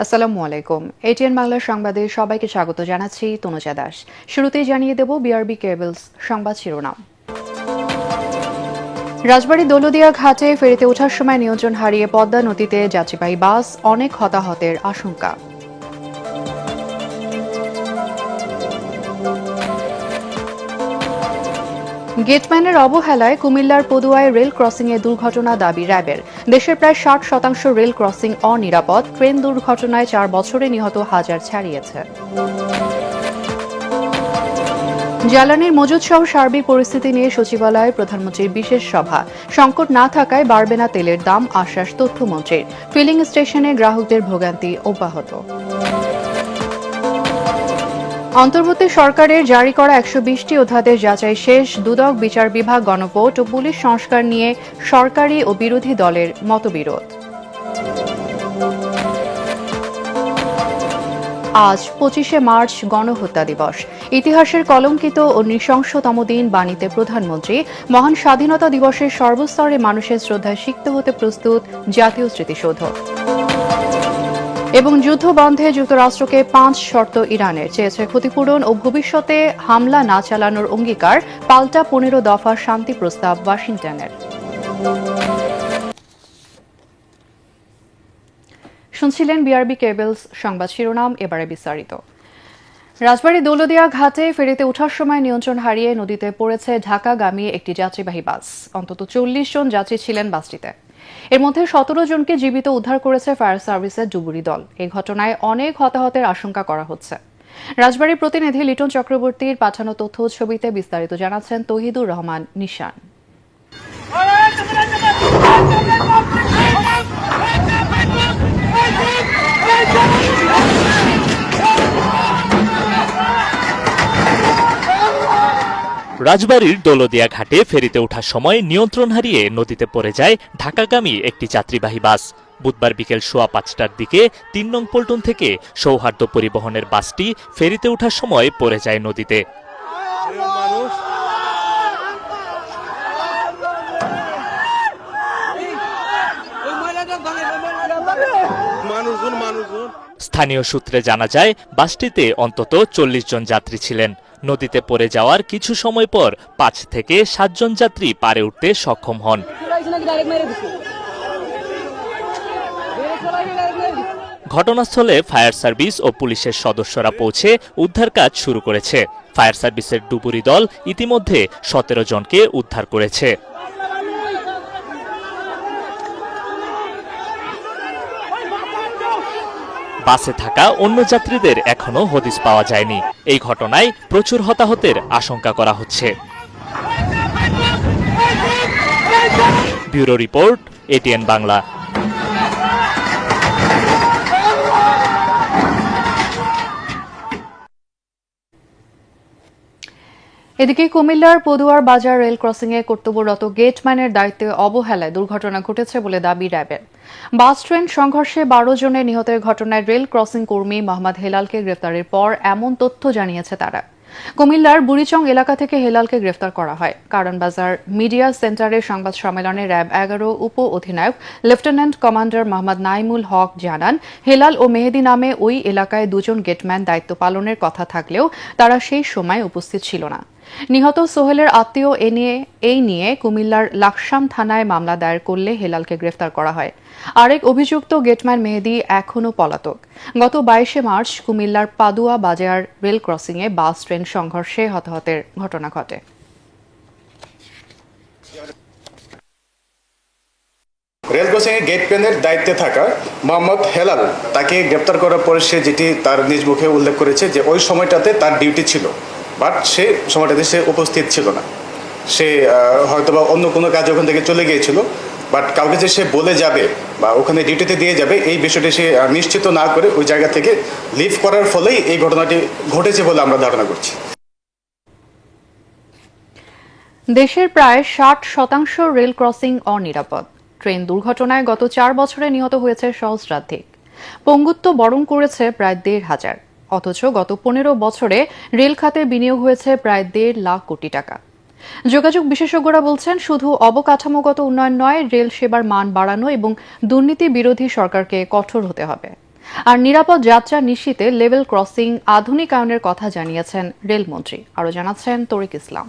আসসালামু আলাইকুম। এটিএন বাংলার সংবাদে সবাইকে স্বাগত জানাচ্ছি তনুজা দাস। শুরুতেই জানিয়ে দেব বিআরবি কেবলস সংবাদ শিরোনাম। রাজবাড়ী দৌলদিয়া ঘাটে ফেরিতে ওঠার সময় নিয়ন্ত্রণ হারিয়ে পদ্মা নদীতে যাত্রীবাহী বাস, অনেক হতাহতের আশঙ্কা। গেটম্যানের অবহেলায় কুমিল্লার পদুয়ায় রেল ক্রসিংয়ে দুর্ঘটনা দাবি র্যাবের। দেশের প্রায় 60% রেল ক্রসিং অনিরাপদ। ট্রেন দুর্ঘটনায় 4 বছরে নিহত হাজার ছাড়িয়েছে। জ্বালানির মজুদ সহ সার্বিক পরিস্থিতি নিয়ে সচিবালয়ে প্রধানমন্ত্রীর বিশেষ সভা। সংকট না থাকায় বাড়বে না তেলের দাম, আশ্বাস তথ্যমন্ত্রীর। ফিলিং স্টেশনে গ্রাহকদের ভোগান্তি অব্যাহত। অন্তর্বর্তী সরকারের জারি করা 120টি অধ্যাদেশ যাচাই শেষ। দুদক, বিচার বিভাগ, গণভোট ও পুলিশ সংস্কার নিয়ে সরকারি ও বিরোধী দলের মতবিরোধ। আজ 25শে মার্চ গণহত্যা দিবস। ইতিহাসের কলঙ্কিত ও নৃশংসতম দিন বাণীতে প্রধানমন্ত্রী। মহান স্বাধীনতা দিবসের সর্বস্তরে মানুষের শ্রদ্ধায় সিক্ত হতে প্রস্তুত জাতীয় স্মৃতিসৌধ। এবং যুদ্ধ বন্ধে যুক্তরাষ্ট্রকে 5 শর্ত ইরানের, চেয়েছে ক্ষতিপূরণ ও ভবিষ্যতে হামলা না চালানোর অঙ্গীকার। পাল্টা 15 দফা শান্তি প্রস্তাব ওয়াশিংটনের। শুনছিলেন বিআরবি কেবলস সংবাদ শিরোনাম, এবারে বিস্তারিত। রাজবাড়ী দৌলদিয়া ঘাটে ফেরিতে ওঠার সময় নিয়ন্ত্রণ হারিয়ে নদীতে পড়েছে ঢাকাগামী একটি যাত্রীবাহী বাস। অন্তত 40 জন যাত্রী ছিলেন বাসটিতে। এর মধ্যে 17 জনকে জীবিত উদ্ধার করেছে ফায়ার সার্ভিসের ডুবুরি দল। এই ঘটনায় অনেক হতাহতের আশঙ্কা করা হচ্ছে। রাজবাড়ীর প্রতিনিধি লিটন চক্রবর্তীর পাঠানো তথ্য ছবিতে বিস্তারিত জানাচ্ছেন তৌহিদুর রহমান নিশান। রাজবাড়ীর দৌলদিয়া ঘাটে ফেরিতে ওঠার সময় নিয়ন্ত্রণ হারিয়ে নদীতে পড়ে যায় ঢাকাগামী একটি যাত্রীবাহী বাস। বুধবার বিকেল 5:15টার দিকে 3 নং পল্টন থেকে সৌহার্দ্য পরিবহনের বাসটি ফেরিতে ওঠার সময় পড়ে যায় নদীতে। স্থানীয় সূত্রে জানা যায়, বাসটিতে অন্তত 40 জন যাত্রী ছিলেন। নদীতে পড়ে যাওয়ার কিছু সময় পর 5 থেকে 7 জন যাত্রী পারে উঠতে সক্ষম হন। ঘটনাস্থলে ফায়ার সার্ভিস ও পুলিশের সদস্যরা পৌঁছে উদ্ধার কাজ শুরু করেছে। ফায়ার সার্ভিসের ডুবুরি দল ইতিমধ্যে 17 জনকে উদ্ধার করেছে। বাসে থাকা অন্য যাত্রীদের এখনো হদিস পাওয়া যায়নি। এই ঘটনায় প্রচুর হতাহতের আশঙ্কা করা হচ্ছে। Bureau report, ATN Bangla. এদিকে কুমিল্লার পদুয়ার বাজার রেল ক্রসিংয়ে কর্তব্যরত গেটম্যানের দায়িত্বে অবহেলায় দুর্ঘটনা ঘটেছে বলে দাবি র্যাবের। বাস ট্রেন সংঘর্ষে 12 জনের নিহতের ঘটনায় রেল ক্রসিং কর্মী মোহাম্মদ হেলালকে গ্রেফতারের পর এমন তথ্য জানিয়েছে তারা। কুমিল্লার বুড়িচং এলাকা থেকে হেলালকে গ্রেফতার করা হয়। কারণ বাজার মিডিয়া সেন্টারের সংবাদ সম্মেলনে র্যাব 11 উপ অধিনায়ক লেফটেন্যান্ট কমান্ডার মোহাম্মদ নাইমুল হক জানান, হেলাল ও মেহেদি নামে ওই এলাকায় 2 জন গেটম্যান দায়িত্ব পালনের কথা থাকলেও তারা সেই সময় উপস্থিত ছিল না। নিহত সোহেলের আত্মীয় এই নিয়ে কুমিল্লার লাকসাম থানায় মামলা দায়ের করলে হেলালকে গ্রেফতার করা হয়। আরেক অভিযুক্ত গেটম্যান মেহেদি এখনও পলাতক। গত 22শে মার্চ কুমিল্লার পাদুয়া বাজার রেল ক্রসিংয়ে বাস ট্রেন সংঘর্ষে হতাহতের ঘটনা ঘটে। রেল ক্রসিংয়ে গেটম্যানের দায়িত্বে থাকা মোহাম্মদ হেলাল, তাকে গ্রেপ্তার করার পরে সে যেটি তার নিজ মুখে উল্লেখ করেছে যে ওই সময়টাতে তার ডিউটি ছিল, বাট সে সময়টাতে সে উপস্থিত ছিল না। সে হয়তোবা অন্য কোনো কাজে ওখান থেকে চলে গিয়েছিল, বাট কাউকে যে সে বলে যাবে বা ওখানে ডিউটিতে দিয়ে যাবে এই বিষয়টি সে নিশ্চিত না করে ওই জায়গা থেকে লিভ করার ফলেই এই ঘটনাটি ঘটেছে বলে আমরা ধারণা করছি। দেশের প্রায় 60% রেল ক্রসিং অনিরাপদ। ট্রেন দুর্ঘটনায় গত 4 বছরে নিহত হয়েছে সহস্রাধিক। পঙ্গুত্ব বরণ করেছে প্রায় 1,500। অথচ গত 15 বছরে রেল খাতে বিনিয়োগ হয়েছে প্রায় 1.5 লাখ কোটি টাকা। যোগাযোগ বিশেষজ্ঞরা বলছেন, শুধু অবকাঠামোগত উন্নয়ন নয়, রেল সেবার মান বাড়ানো এবং দুর্নীতি বিরোধী সরকারকে কঠোর হতে হবে। আর নিরাপদ যাত্রা নিশ্চিতে লেভেল ক্রসিং আধুনিকায়নের কথা জানিয়েছেন রেলমন্ত্রী। আরও জানাচ্ছেন তরিক ইসলাম।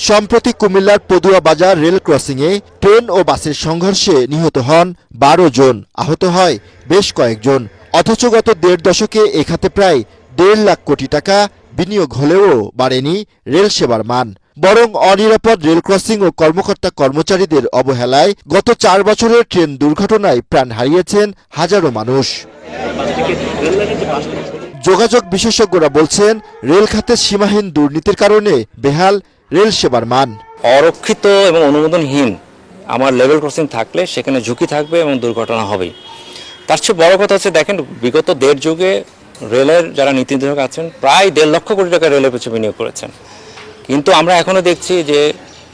সম্প্রতি কুমিল্লার পদুয়া বাজার রেল ক্রসিংয়ে ট্রেন ও বাসের সংঘর্ষে নিহত হন 12 জন, আহত হয় বেশ কয়েকজন। অথচ গত 1.5 দশকে এ খাতে প্রায় 1.5 লাখ কোটি টাকা বিনিয়োগ হলেও বাড়েনি রেল সেবার মান। বরং অনিরাপদ রেল ক্রসিং ও কর্মকর্তা কর্মচারীদের অবহেলায় গত 4 বছরের ট্রেন দুর্ঘটনায় প্রাণ হারিয়েছেন হাজারো মানুষ। যোগাযোগ বিশেষজ্ঞরা বলছেন, রেল খাতে সীমাহীন দুর্নীতির কারণে বেহাল রেল সেবার মান। অরক্ষিত এবং অনুমোদনহীন আমার লেভেল ক্রসিং থাকলে সেখানে ঝুঁকি থাকবে এবং দুর্ঘটনা হবেই। তার চেয়ে বড় কথা হচ্ছে, দেখেন বিগত 1.5 যুগে রেলের যারা নীতি নির্ধারক আছেন প্রায় 1.5 লক্ষ কোটি টাকা রেলের পিছনে বিনিয়োগ করেছেন, কিন্তু আমরা এখনো দেখছি যে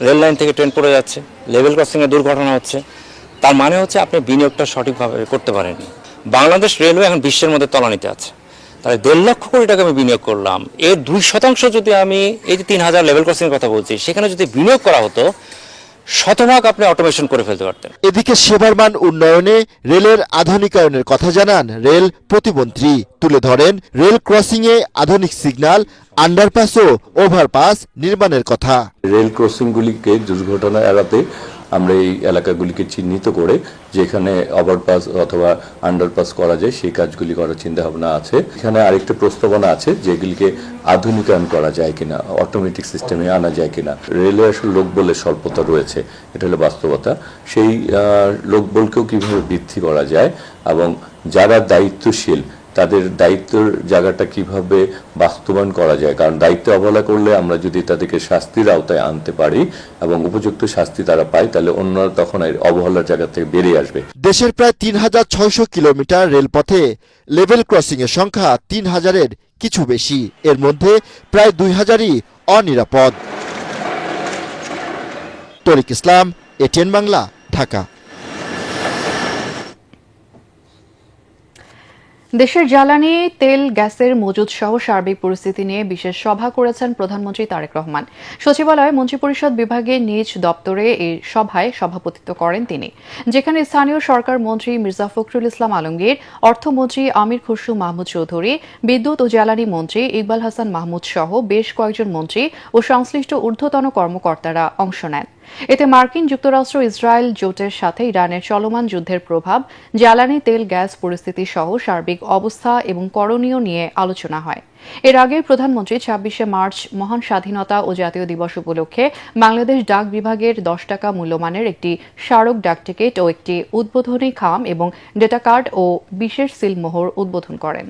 রেল লাইন থেকে ট্রেন পড়ে যাচ্ছে, লেভেল ক্রসিংয়ে দুর্ঘটনা হচ্ছে। তার মানে হচ্ছে আপনি বিনিয়োগটা সঠিকভাবে করতে পারেননি। বাংলাদেশ রেলওয়ে এখন বিশ্বের মধ্যে তলানিতে আছে। তাহলে 1.5 লক্ষ কোটি টাকা আমি বিনিয়োগ করলাম, এর 2% যদি আমি এই যে 3000 লেভেল ক্রসিং এর কথা বলছি সেখানে যদি বিনিয়োগ করা হতো, শতভাগ আপনি অটোমেশন করে ফেলতে পারতেন। এদিকে সেবার মান উন্নয়নে রেলের আধুনিকায়নের কথা জানান রেল প্রতিমন্ত্রী। তুলে ধরেন রেল ক্রসিংয়ে আধুনিক সিগন্যাল, আন্ডারপাস ও ওভারপাস নির্মাণের কথা। রেল ক্রসিংগুলিকে দুর্ঘটনা এড়াতে আমরা এই এলাকাগুলিকে চিহ্নিত করে যেখানে ওভারপাস অথবা আন্ডারপাস করা যায় সেই কাজগুলি করার চিন্তাভাবনা আছে। এখানে আরেকটা প্রস্তাবনা আছে যেগুলিকে আধুনিকায়ন করা যায় কিনা, অটোমেটিক সিস্টেমে আনা যায় কিনা। রেলে আসলে লোকবলের স্বল্পতা রয়েছে, এটা হলো বাস্তবতা। সেই লোকবলকেও কিভাবে বৃদ্ধি করা যায় এবং যারা দায়িত্বশীল তাদের দায়িত্বের জায়গাটা কিভাবে বাস্তবায়ন করা যায়, কারণ দায়িত্ব অবহেলা করলে আমরা যদি তাদেরকে শাস্তির আওতায় আনতে পারি এবং উপযুক্ত শাস্তি তারা পায়, তাহলে অন্যরা তখন অবহেলার জায়গা থেকে বেরিয়ে আসবে। দেশের প্রায় 3600 কিলোমিটার রেলপথে লেভেল ক্রসিং এর সংখ্যা 3000-এর কিছু বেশি। এর মধ্যে প্রায় 2000ই অনিরাপদ। তরিক ইসলাম, এটিএন বাংলা, ঢাকা। দেশের জ্বালানি তেল গ্যাসের মজুদ সহ সার্বিক পরিস্থিতি নিয়ে বিশেষ সভা করেছেন প্রধানমন্ত্রী তারেক রহমান। সচিবালয়ে মন্ত্রিপরিষদ বিভাগের নিজ দপ্তরে এই সভায় সভাপতিত্ব করেন তিনি, যেখানে স্থানীয় সরকার মন্ত্রী মির্জা ফখরুল ইসলাম আলমগীর, অর্থমন্ত্রী আমির খসরু মাহমুদ চৌধুরী, বিদ্যুৎ ও জ্বালানি মন্ত্রী ইকবাল হাসান মাহমুদ সহ বেশ কয়েকজন মন্ত্রী ও সংশ্লিষ্ট ঊর্ধ্বতন কর্মকর্তারা অংশ নেন। এতে মার্কিন যুক্তরাষ্ট্র ইসরায়েল জোটের সাথে ইরানের চলমান যুদ্ধের প্রভাব, জ্বালানি তেল গ্যাস পরিস্থিতি সহ সার্বিক অবস্থা এবং করণীয় নিয়ে আলোচনা হয়। এর আগে প্রধানমন্ত্রী 26শে মার্চ মহান স্বাধীনতা ও জাতীয় দিবস উপলক্ষে বাংলাদেশ ডাক বিভাগের 10 টাকা মূল্যমানের একটি স্মারক ডাক টিকিট ও একটি উদ্বোধনী খাম এবং ডেটা কার্ড ও বিশেষ সিলমোহর উদ্বোধন করেন।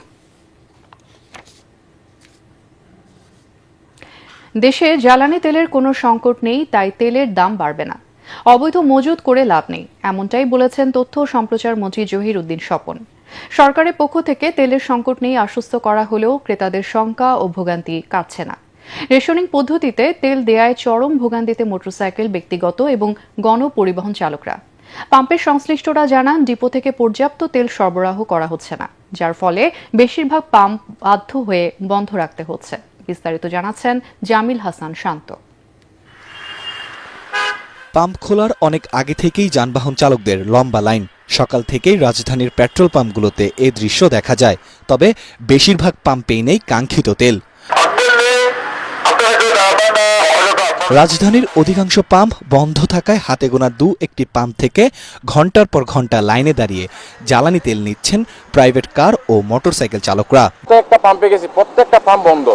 দেশে জ্বালানি তেলের কোনো সংকট নেই, তাই তেলের দাম বাড়বে না। অবৈধ মজুত করে লাভ নেই, এমনটাই বলেছেন তথ্য ও সম্প্রচার মন্ত্রী জহির উদ্দিন স্বপন। সরকারের পক্ষ থেকে তেলের সংকট নিয়ে আশ্বস্ত করা হলেও ক্রেতাদের শঙ্কা ও ভোগান্তি কাটছে না। রেশনিং পদ্ধতিতে তেল দেয়ায় চরম ভোগান্তিতে মোটরসাইকেল, ব্যক্তিগত এবং গণপরিবহন চালকরা। পাম্পের সংশ্লিষ্টরা জানান, ডিপো থেকে পর্যাপ্ত তেল সরবরাহ করা হচ্ছে না, যার ফলে বেশিরভাগ পাম্প বাধ্য হয়ে বন্ধ রাখতে হচ্ছে। বিস্তারিত জানাচ্ছেন জামিল হাসান শান্ত। পাম্প খোলার অনেক আগে থেকেই যানবাহন চালকদের লম্বা লাইন। সকাল থেকেই রাজধানীর পেট্রোল পাম্পগুলোতে এ দৃশ্য দেখা যায়। তবে বেশিরভাগ পাম্পেই নেই কাঙ্ক্ষিত তেল। রাজধানীর অধিকাংশ পাম্প বন্ধ থাকায় হাতে গোনা একটি পাম্প থেকে ঘন্টার পর ঘন্টা লাইনে দাঁড়িয়ে জ্বালানি তেল নিচ্ছেন প্রাইভেট কার ও মোটরসাইকেল চালকরা। প্রত্যেকটা পাম্পে গেছি, প্রত্যেকটা পাম্প বন্ধ,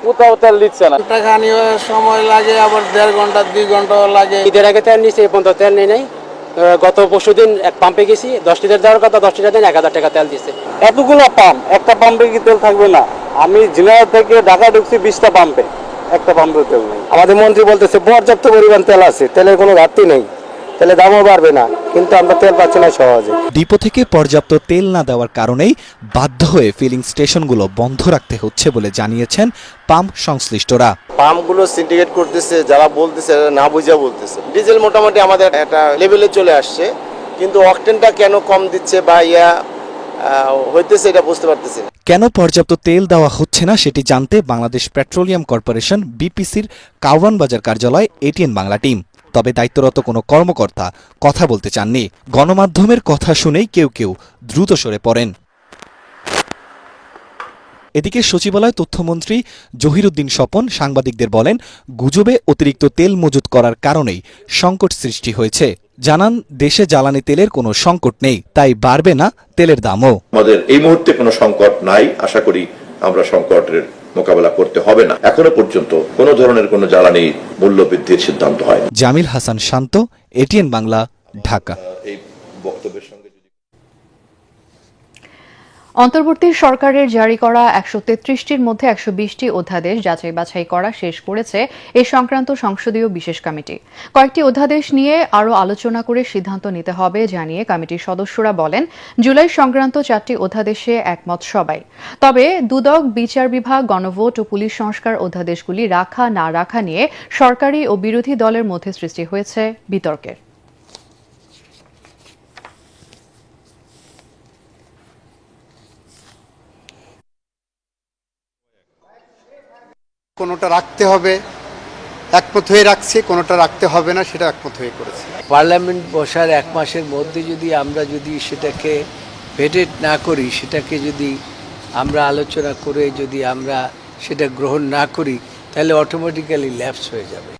কোথাও তেল দিচ্ছে না। টাকানি সময় লাগে, আবার 1.5 ঘন্টা 2 ঘন্টা লাগে। ঈদের আগে তেল নিচ্ছে, এই পর্যন্ত তেল নেই নাই। গত পরশুদিন এক পাম্পে গেছি, 10 লিটার দেওয়ার কথা, 10 লিটার দেন 1000 টাকা তেল দিচ্ছে। এতগুলো পাম্প, একটা পাম্পে কি তেল থাকবে না? আমি জেলা থেকে ঢাকা ঢুকছি 20টা পাম্পে, একটা পাম্পে তেল নেই। আমাদের মন্ত্রী বলতেছে পর্যাপ্ত পরিমাণ তেল আছে, তেলের কোনো ঘাটতি নেই, তেলের দামও বাড়বে না, কিন্তু আমরা তেল পাচ্ছি না সহজে। ডিপো থেকে পর্যাপ্ত তেল না দেওয়ার কারণেই বাধ্য হয়ে ফিলিং স্টেশনগুলো বন্ধ রাখতে হচ্ছে বলে জানিয়েছেন পাম্প সংশ্লিষ্টরা। পাম্পগুলো সিন্ডিকেট করতেছে, যারা বলতেছে না বুঝা বলতেছে। ডিজেল মোটামুটি আমাদের একটা লেভেলে চলে আসছে, কিন্তু অকটেনটা কেন কম দিচ্ছে বা হইতেছে এটা বুঝতে পারতেছি না। কেন পর্যাপ্ত তেল দেওয়া হচ্ছে না সেটি জানতে বাংলাদেশ পেট্রোলিয়াম কর্পোরেশন বিপিসির কাওয়ান বাজার কার্যালয় এটিএন বাংলা টিম। তবে দায়িত্বরত কোনো কর্মকর্তা কথা বলতে চাননি। গণমাধ্যমের কথা শুনেই কেউ কেউ দ্রুত সরে পড়েন। এদিকে সচিবালয় তথ্যমন্ত্রী জহিরুদ্দিন স্বপন সাংবাদিকদের বলেন, গুজবে অতিরিক্ত তেল মজুত করার কারণেই সংকট সৃষ্টি হয়েছে। জানান, দেশে জ্বালানি তেলের কোনো সংকট নেই, তাই বাড়বে না তেলের দামও। আমাদের এই মুহূর্তে কোনো সংকট নাই, আশা করি আমরা সংকটের মোকাবেলা করতে হবে না। এখনো পর্যন্ত কোনো ধরনের কোনো জ্বালানি মূল্য বৃদ্ধির সিদ্ধান্ত হয়। জামিল হাসান শান্ত, এটিএন বাংলা, ঢাকা। এই বক্তব্যের সঙ্গে অন্তর্বর্তী সরকারের জারি করা ১৩৩টির মধ্যে ১২০টি অধ্যাদেশ যাচাই বাছাই করা শেষ করেছে এ সংক্রান্ত সংসদীয় বিশেষ কমিটি। কয়েকটি অধ্যাদেশ নিয়ে আরও আলোচনা করে সিদ্ধান্ত নিতে হবে জানিয়ে কমিটির সদস্যরা বলেন, জুলাই সংক্রান্ত 4টি অধ্যাদেশে একমত সবাই। তবে দুদক, বিচার বিভাগ, গণভোট ও পুলিশ সংস্কার অধ্যাদেশগুলি রাখা না রাখা নিয়ে সরকারি ও বিরোধী দলের মধ্যে সৃষ্টি হয়েছে বিতর্কের। কোনোটা রাখতে হবে একমত হয়ে রাখছে, কোনোটা রাখতে হবে না সেটা একমত হয়ে করেছে। পার্লামেন্ট বসার 1 মাসের মধ্যে যদি আমরা সেটাকে ভেটেট না করি, সেটাকে যদি আমরা আলোচনা করে যদি আমরা সেটা গ্রহণ না করি, তাহলে অটোমেটিক্যালি ল্যাপস হয়ে যাবে।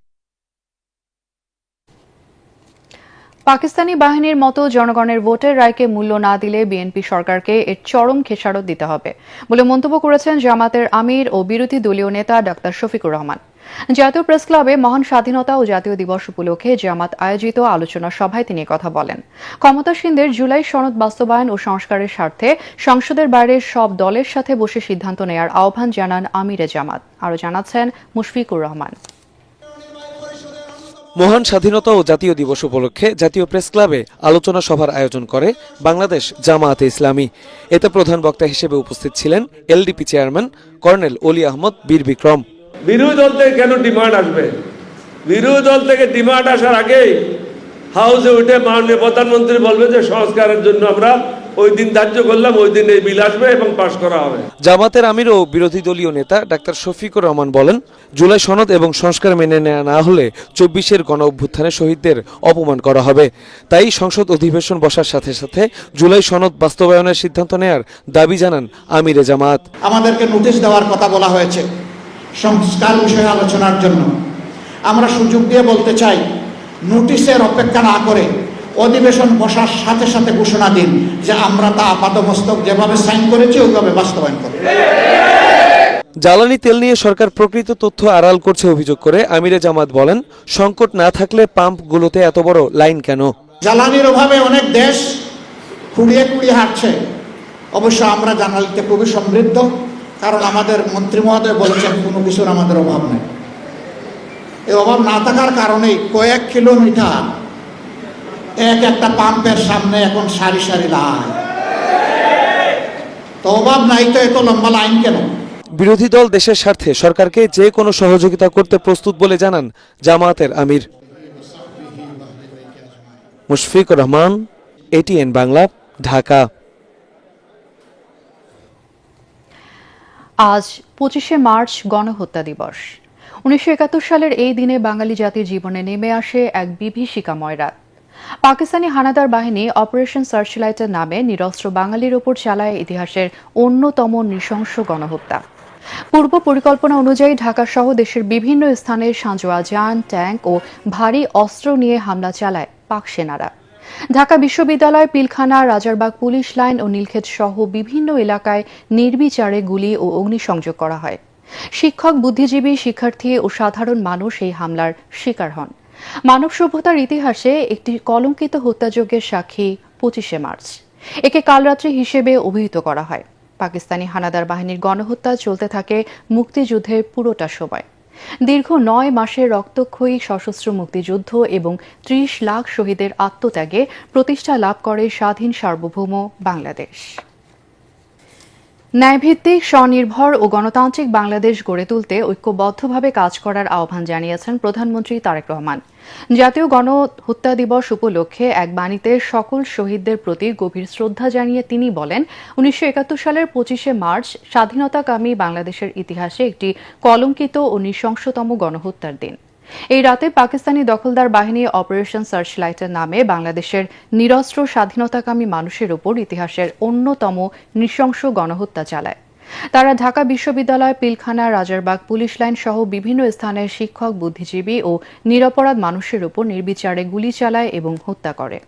পাকিস্তানি বাহিনীর মতো জনগণের ভোটের রায়কে মূল্য না দিলে বিএনপি সরকারকে এর চরম খেসারত দিতে হবে বলে মন্তব্য করেছেন জামাতের আমির ও বিরোধী দলীয় নেতা ডাক্তার শফিকুর রহমান। জাতীয় প্রেস ক্লাবে মহান স্বাধীনতা ও জাতীয় দিবস উপলক্ষে জামাত আয়োজিত আলোচনা সভায় তিনি কথা বলেন। ক্ষমতাসীনদের জুলাই সনদ বাস্তবায়ন ও সংস্কারের স্বার্থে সংসদের বাইরের সব দলের সাথে বসে সিদ্ধান্ত নেয়ার আহ্বান জানান আমিরে জামাত। আরও জানাচ্ছেন মুশফিকুর রহমান। মহান স্বাধীনতা ও জাতীয় দিবস উপলক্ষে জাতীয় প্রেস ক্লাবে আলোচনা সভার আয়োজন করে বাংলাদেশ জামায়াতে ইসলামী। এতে প্রধান বক্তা হিসেবে উপস্থিত ছিলেন এলডিপি চেয়ারম্যান কর্নেল অলি আহমদ বীর বিক্রম। বিরোধী দল থেকে কেন ডিমান্ড আসবে? বিরোধী দল থেকে ডিমান্ড আসার আগেই হাউসে উঠে মাননীয় প্রধানমন্ত্রী বলবে যে সংস্কারের জন্য আমরা ওই দিন ধার্য করলাম, ওই দিন এই বিল আসবে এবং পাশ করা হবে। জামাতের আমির ও বিরোধী দলীয় নেতা ডাক্তার শফিকুর রহমান বলেন, জুলাই সনদ এবং সংস্কার মেনে নেওয়া না হলে 24-এর গণ অভ্যুত্থানে শহীদদের অপমান করা হবে। তাই সংসদ অধিবেশন বসার সাথে সাথে জুলাই সনদ বাস্তবায়নের সিদ্ধান্ত নেয়ার দাবি জানান আমিরে জামাত। আমাদেরকে নোটিশ দেওয়ার কথা বলা হয়েছে সংস্কার বিষয়ে আলোচনার জন্য। আমরা সুযোগ দিয়ে বলতে চাই, নোটিশের অপেক্ষা না করে অধিবেশন বসার সাথে সাথে ঘোষণা দিন যে আমরা তা আপাতমস্তক যেভাবে সাইন করেছি ওইভাবে বাস্তবায়ন করব। জ্বালানি তেল নিয়ে সরকার প্রকৃত তথ্য আড়াল করছে অভিযোগ করে আমিরে জামাত বলেন, সংকট না থাকলে পাম্পগুলোতে এত বড় লাইন কেন? জ্বালানির অভাবে অনেক দেশ কুড়িয়ে কুড়িয়ে হাঁটছে। অবশ্য আমরা জ্বালানিতে খুবই সমৃদ্ধ, কারণ আমাদের মন্ত্রী মহোদয় বলেছেন কোনো কিছুর আমাদের অভাব নেই। এই অভাব না থাকার কারণেই কয়েক কিলোমিটার একটা পাম্পের সামনে এখন সারি সারি লাইন। তো অভাব নাই তো এত লম্বা লাইন কেন? বিরোধী দল দেশের স্বার্থে সরকারকে যে কোনো সহযোগিতা করতে প্রস্তুত বলে জানান জামায়াতের আমির। মুশফিকুর রহমান, এটিএন বাংলা, ঢাকা। আজ 25শে মার্চ গণহত্যা দিবস। 1971 সালের এই দিনে বাঙালি জাতির জীবনে নেমে আসে এক বিভীষিকাময় রাত। পাকিস্তানি হানাদার বাহিনী অপারেশন সার্চলাইটের নামে নিরস্ত্র বাঙালির ওপর চালায় ইতিহাসের অন্যতম নৃশংস গণহত্যা। পূর্ব পরিকল্পনা অনুযায়ী ঢাকা সহ দেশের বিভিন্ন স্থানে সাঁজোয়া যান, ট্যাঙ্ক ও ভারী অস্ত্র নিয়ে হামলা চালায় পাক সেনারা। ঢাকা বিশ্ববিদ্যালয়, পিলখানা, রাজারবাগ পুলিশ লাইন ও নীলক্ষেত সহ বিভিন্ন এলাকায় নির্বিচারে গুলি ও অগ্নিসংযোগ করা হয়। শিক্ষক, বুদ্ধিজীবী, শিক্ষার্থী ও সাধারণ মানুষ এই হামলার শিকার হন। মানব সভ্যতার ইতিহাসে একটি কলঙ্কিত হত্যাযজ্ঞের সাক্ষী 25শে মার্চ। একে কালরাত্রি হিসেবে অভিহিত করা হয়। পাকিস্তানি হানাদার বাহিনীর গণহত্যা চলতে থাকে মুক্তিযুদ্ধের পুরোটা সময়। দীর্ঘ 9 মাসের রক্তক্ষয়ী সশস্ত্র মুক্তিযুদ্ধ এবং 30 লাখ শহীদের আত্মত্যাগে প্রতিষ্ঠা লাভ করে স্বাধীন সার্বভৌম বাংলাদেশ। ন্যায়ভিত্তিক, স্বনির্ভর ও গণতান্ত্রিক বাংলাদেশ গড়ে তুলতে ঐক্যবদ্ধভাবে কাজ করার আহ্বান জানিয়েছেন প্রধানমন্ত্রী তারেক রহমান। জাতীয় গণহত্যা দিবস উপলক্ষে এক বাণীতে সকল শহীদদের প্রতি গভীর শ্রদ্ধা জানিয়ে তিনি বলেন, 1971 সালের 25শে মার্চ স্বাধীনতাকামী বাংলাদেশের ইতিহাসে একটি কলঙ্কিত ও নৃশংসতম গণহত্যার দিন। এই রাতে পাকিস্তানি দখলদার বাহিনী অপারেশন সার্চলাইটের নামে বাংলাদেশের নিরস্ত্র স্বাধীনতাকামী মানুষের উপর ইতিহাসের অন্যতম নৃশংস গণহত্যা চালায়। তারা ঢাকা বিশ্ববিদ্যালয়, পিলখানা, রাজারবাগ পুলিশ লাইন সহ বিভিন্ন স্থানে শিক্ষক, বুদ্ধিজীবী ও নিরপরাধ মানুষের উপর নির্বিচারে গুলি চালায় এবং হত্যা করে।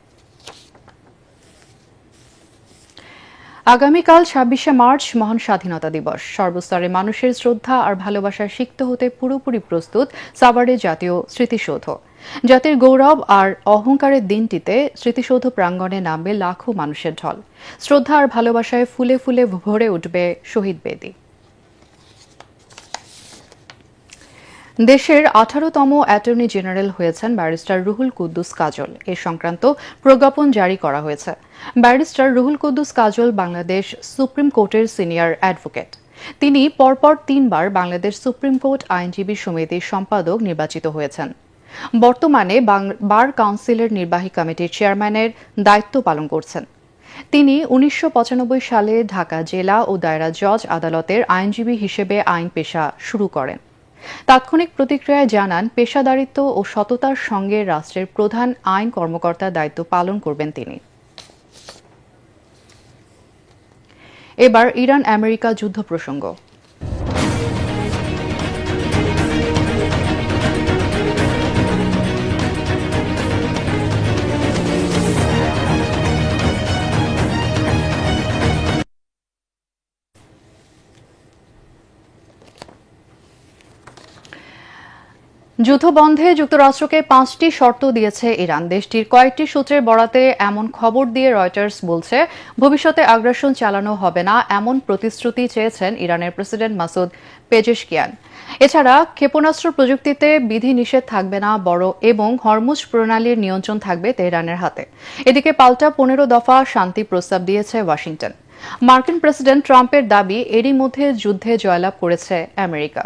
আগামীকাল ২৬শে মার্চ মহান স্বাধীনতা দিবস। সর্বস্তরের মানুষের শ্রদ্ধা আর ভালোবাসার সিক্ত হতে পুরোপুরি প্রস্তুত সাভারে জাতীয় স্মৃতিসৌধ। জাতির গৌরব আর অহংকারের দিনটিতে স্মৃতিসৌধ প্রাঙ্গণে নামবে লাখো মানুষের ঢল। শ্রদ্ধা আর ভালোবাসায় ফুলে ফুলে ভরে উঠবে শহীদ বেদি। দেশের 18তম অ্যাটর্নি জেনারেল হয়েছেন ব্যারিস্টার রুহুল কুদ্দুস কাজল। এ সংক্রান্ত প্রজ্ঞাপন জারি করা হয়েছে। ব্যারিস্টার রুহুল কুদ্দুস কাজল বাংলাদেশ সুপ্রিম কোর্টের সিনিয়র অ্যাডভোকেট। তিনি পরপর 3বার বাংলাদেশ সুপ্রিম কোর্ট আইনজীবী সমিতির সম্পাদক নির্বাচিত হয়েছেন। বর্তমানে বার কাউন্সিলের নির্বাহী কমিটির চেয়ারম্যানের দায়িত্ব পালন করছেন। তিনি 1995 সালে ঢাকা জেলা ও দায়রা জজ আদালতের আইনজীবী হিসেবে আইন পেশা শুরু করেন। তাৎক্ষণিক প্রতিক্রিয়ায় জানান, পেশাদারিত্ব ও সততার সঙ্গে রাষ্ট্রের প্রধান আইন কর্মকর্তার দায়িত্ব পালন করবেন তিনি। এবার ইরান আমেরিকা যুদ্ধ প্রসঙ্গ। যুদ্ধবন্ধে যুক্তরাষ্ট্রকে 5টি শর্ত দিয়েছে ইরান। দেশটির কয়েকটি সূত্রের বরাতে এমন খবর দিয়ে রয়টার্স বলছে, ভবিষ্যতে আগ্রাসন চালানো হবে না এমন প্রতিশ্রুতি চেয়েছেন ইরানের প্রেসিডেন্ট মাসুদ পেজেশকিয়ান। এছাড়া ক্ষেপণাস্ত্র প্রযুক্তিতে বিধিনিষেধ থাকবে না এবং হরমুজ প্রণালীর নিয়ন্ত্রণ থাকবে তেহরানের হাতে। এদিকে পাল্টা 15 দফা শান্তি প্রস্তাব দিয়েছে ওয়াশিংটন। মার্কিন প্রেসিডেন্ট ট্রাম্পের দাবি, এরই মধ্যে যুদ্ধে জয়লাভ করেছে আমেরিকা।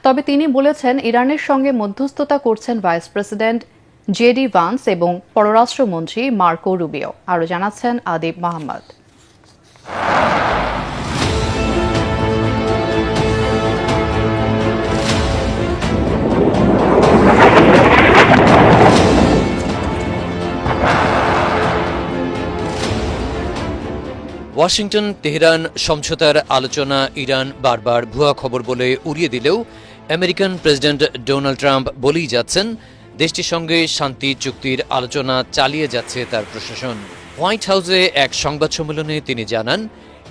তবে তিনি বলেছেন, ইরানের সঙ্গে মধ্যস্থতা করছেন ভাইস প্রেসিডেন্ট জেডি ভান্স এবং পররাষ্ট্রমন্ত্রী মার্কো রুবিও। আরও জানাচ্ছেন আদিব মাহমুদ। ওয়াশিংটন তেহরান সমঝোতার আলোচনা ইরান বারবার ভুয়া খবর বলে উড়িয়ে দিলেও আমেরিকান প্রেসিডেন্ট ডোনাল্ড ট্রাম্প বলেই যাচ্ছেন, দেশটির সঙ্গে শান্তি চুক্তির আলোচনা চালিয়ে যাচ্ছে তার প্রশাসন। হোয়াইট হাউসে এক সংবাদ সম্মেলনে তিনি জানান,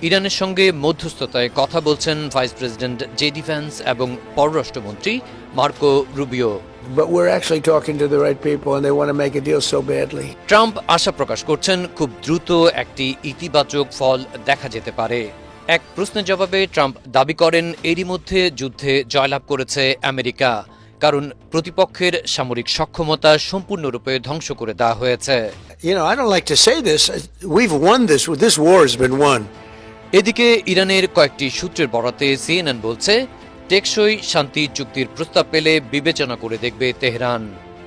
ইরানের সঙ্গে মধ্যস্থতায় কথা বলছেন ভাইস প্রেসিডেন্ট জেডি ভ্যান্স এবং পররাষ্ট্রমন্ত্রী Marco Rubio. But we're actually talking to the right people and they want to make a deal so badly. Trump আশা প্রকাশ করছেন, খুব দ্রুত একটি ইতিবাচক ফল দেখা যেতে পারে। এক প্রশ্নের জবাবে ট্রাম্প দাবি করেন, এরই মধ্যে যুদ্ধে জয়লাভ করেছে আমেরিকা, কারণ প্রতিপক্ষের সামরিক সক্ষমতা সম্পূর্ণরূপে ধ্বংস করে দেওয়া হয়েছে। You know, I don't like to say this. We've won this. This war has been won. এদিকে ইরানের কয়েকটি সূত্রের বরাতে সিএনএন বলছে, টেকসই শান্তি চুক্তির প্রস্তাব পেলে বিবেচনা করে দেখবে তেহরান।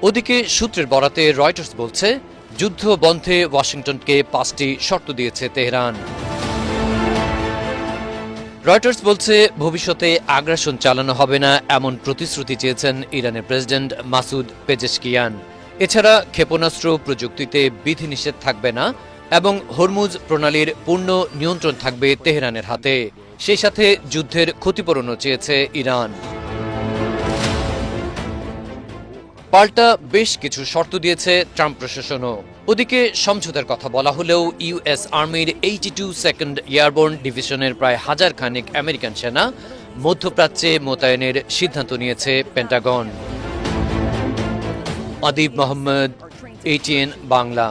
ওদিকে সূত্রের বরাতে রয়টার্স বলছে, যুদ্ধ বন্ধে ওয়াশিংটনকে 5টি শর্ত দিয়েছে তেহরান। রয়টার্স বলছে, ভবিষ্যতে আগ্রাসন চালানো হবে না এমন প্রতিশ্রুতি চেয়েছেন ইরানের প্রেসিডেন্ট মাসুদ পেজেশকিয়ান। এছাড়া ক্ষেপণাস্ত্র প্রযুক্তিতে বিধিনিষেধ থাকবে না এবং হরমুজ প্রণালীর পূর্ণ নিয়ন্ত্রণ থাকবে তেহরানের হাতে। সেই সাথে যুদ্ধের ক্ষতিপূরণও চেয়েছে ইরান। পাল্টা বেশ কিছু শর্ত দিয়েছে ট্রাম্প প্রশাসনও। ওদিকে সমঝোতার কথা বলা হলেও ইউএস আর্মির 82 সেকেন্ড এয়ারবোর্ন ডিভিশনের প্রায় 1000 খানেক আমেরিকান সেনা মধ্যপ্রাচ্যে মোতায়েনের সিদ্ধান্ত নিয়েছে পেন্টাগন। আদিব মোহাম্মদ, ATN বাংলা।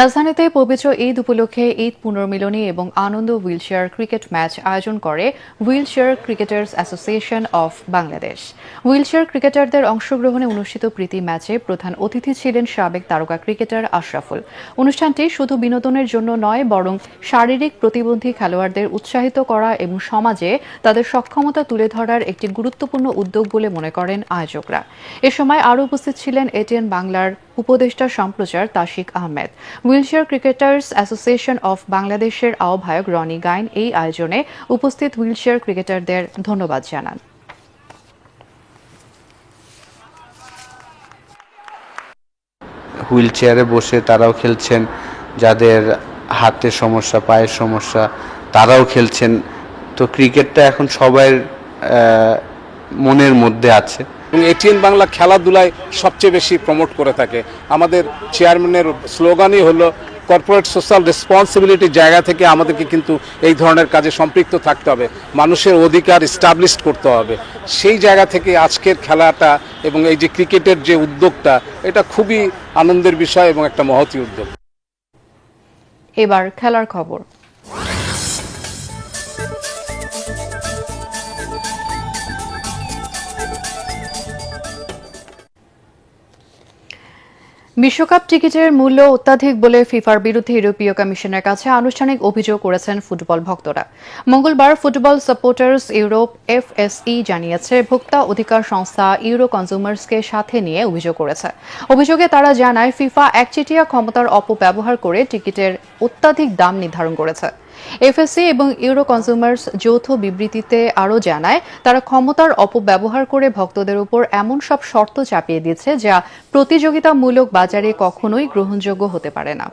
রাজধানীতে পবিত্র ঈদ উপলক্ষে ঈদ পুনর্মিলনী এবং আনন্দ হুইলচেয়ার ক্রিকেট ম্যাচ আয়োজন করে wheelchair cricketers association of Bangladesh. Wheelchair ক্রিকেটারদের অংশগ্রহণে অনুষ্ঠিত প্রীতি ম্যাচে প্রধান অতিথি ছিলেন সাবেক তারকা ক্রিকেটার আশরাফুল। অনুষ্ঠানটি শুধু বিনোদনের জন্য নয়, বরং শারীরিক প্রতিবন্ধী খেলোয়াড়দের উৎসাহিত করা এবং সমাজে তাদের সক্ষমতা তুলে ধরার একটি গুরুত্বপূর্ণ উদ্যোগ বলে মনে করেন আয়োজকরা। এ সময় আরও উপস্থিত ছিলেন ATN বাংলার উপদেষ্টা সম্প্রচার Tashik Ahmed. Wheelchair cricketers association of বাংলাদেশের আহ্বায়ক রনি গাইন এই আয়োজনে উপস্থিত হুইলচেয়ার ক্রিকেটারদের ধন্যবাদ জানান। হুইল চেয়ারে বসে তারাও খেলছেন, যাদের হাতের সমস্যা, পায়ের সমস্যা তারাও খেলছেন। তো ক্রিকেটটা এখন সবার মনের মধ্যে আছে। এটিএন বাংলা খেলাধুলায় সবচেয়ে বেশি প্রমোট করে থাকে। আমাদের চেয়ারম্যানের স্লোগানই হলো কর্পোরেট সোশ্যাল রেসপন্সিবিলিটির জায়গা থেকে আমাদেরকে কিন্তু এই ধরনের কাজে সম্পৃক্ত থাকতে হবে, মানুষের অধিকার এস্টাবলিশ করতে হবে। সেই জায়গা থেকে আজকের খেলাটা এবং এই যে ক্রিকেটের যে উদ্যোগটা, এটা খুবই আনন্দের বিষয় এবং একটা মহতী উদ্যোগ। এবার খেলার খবর। বিশ্বকাপ টিকিটের মূল্য অত্যাধিক বলে ফিফার বিরুদ্ধে ইউরোপীয় কমিশনের কাছে আনুষ্ঠানিক অভিযোগ করেছেন ফুটবল ভক্তরা। মঙ্গলবার ফুটবল সাপোর্টার্স ইউরোপ এফএসই জানিয়েছে, ভোক্তা অধিকার সংস্থা ইউরো কনজিউমার্সকে সাথে নিয়ে অভিযোগ করেছে। অভিযোগে তারা জানায়, ফিফা একচেটিয়া ক্ষমতার অপব্যবহার করে টিকিটের অত্যাধিক দাম নির্ধারণ করেছে। এফএসসি এবং ইউরো কনজিউমার্স যৌথ বিবৃতিতে আরও জানায়, তারা ক্ষমতার অপব্যবহার করে ভক্তদের উপর এমন সব শর্ত চাপিয়ে দিচ্ছে যা প্রতিযোগিতামূলক বাজারে কখনোই গ্রহণযোগ্য হতে পারে না।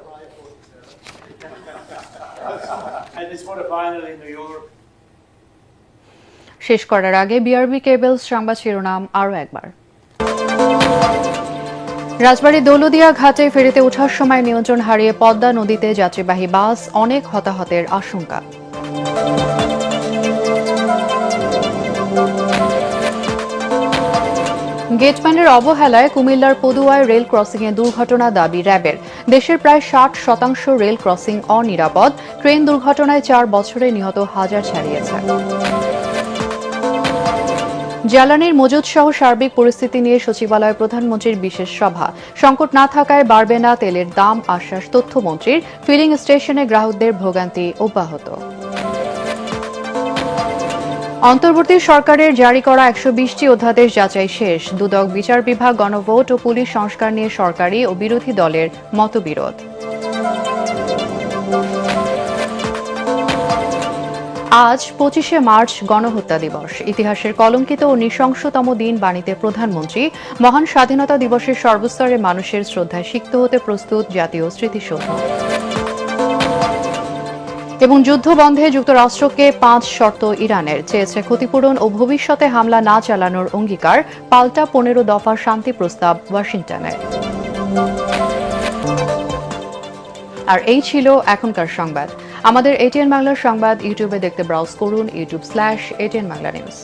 শেষ করার আগে বিআরবি কেবলস সংবাদ শিরোনাম আরও একবার। রাজবাড়ী দৌলদিয়া ঘাটে ফেরিতে ওঠার সময় নিয়ন্ত্রণ হারিয়ে পদ্মা নদীতে যাত্রীবাহী বাস, অনেক হতাহতের আশঙ্কা। গেটম্যানের অবহেলায় কুমিল্লার পদুয়ায় রেল ক্রসিংয়ে দুর্ঘটনা দাবি র্যাবের। দেশের প্রায় 60% রেল ক্রসিং অনিরাপদ। ট্রেন দুর্ঘটনায় 4 বছরে নিহত হাজার ছাড়িয়েছে। জ্বালানির মজুদ সহ সার্বিক পরিস্থিতি নিয়ে সচিবালয়ে প্রধানমন্ত্রীর বিশেষ সভা। সংকট না থাকায় বাড়বে না তেলের দাম, আশ্বাস তথ্যমন্ত্রীর। ফিলিং স্টেশনে গ্রাহকদের ভোগান্তি অব্যাহত। অন্তর্বর্তী সরকারের জারি করা 120টি অধ্যাদেশ যাচাই শেষ। দুদক, বিচার বিভাগ, গণভোট ও পুলিশ সংস্কার নিয়ে সরকারি ও বিরোধী দলের মতবিরোধ। আজ 25শে মার্চ গণহত্যা দিবস। ইতিহাসের কলঙ্কিত ও নৃশংসতম দিন বাণীতে প্রধানমন্ত্রী। মহান স্বাধীনতা দিবসের সর্বস্তরের মানুষের শ্রদ্ধায় সিক্ত হতে প্রস্তুত জাতীয় স্মৃতিসৌধ। এবং যুদ্ধ বন্ধে যুক্তরাষ্ট্রকে 5 শর্ত ইরানের। চেয়েছে ক্ষতিপূরণ ও ভবিষ্যতে হামলা না চালানোর অঙ্গীকার। পাল্টা 15 দফা শান্তি প্রস্তাব ওয়াশিংটনের। আর এই ছিল এখনকার সংবাদ। আমাদের এটিএন বাংলার সংবাদ ইউটিউবে দেখতে ব্রাউজ করুন youtube/ATN Bangla News।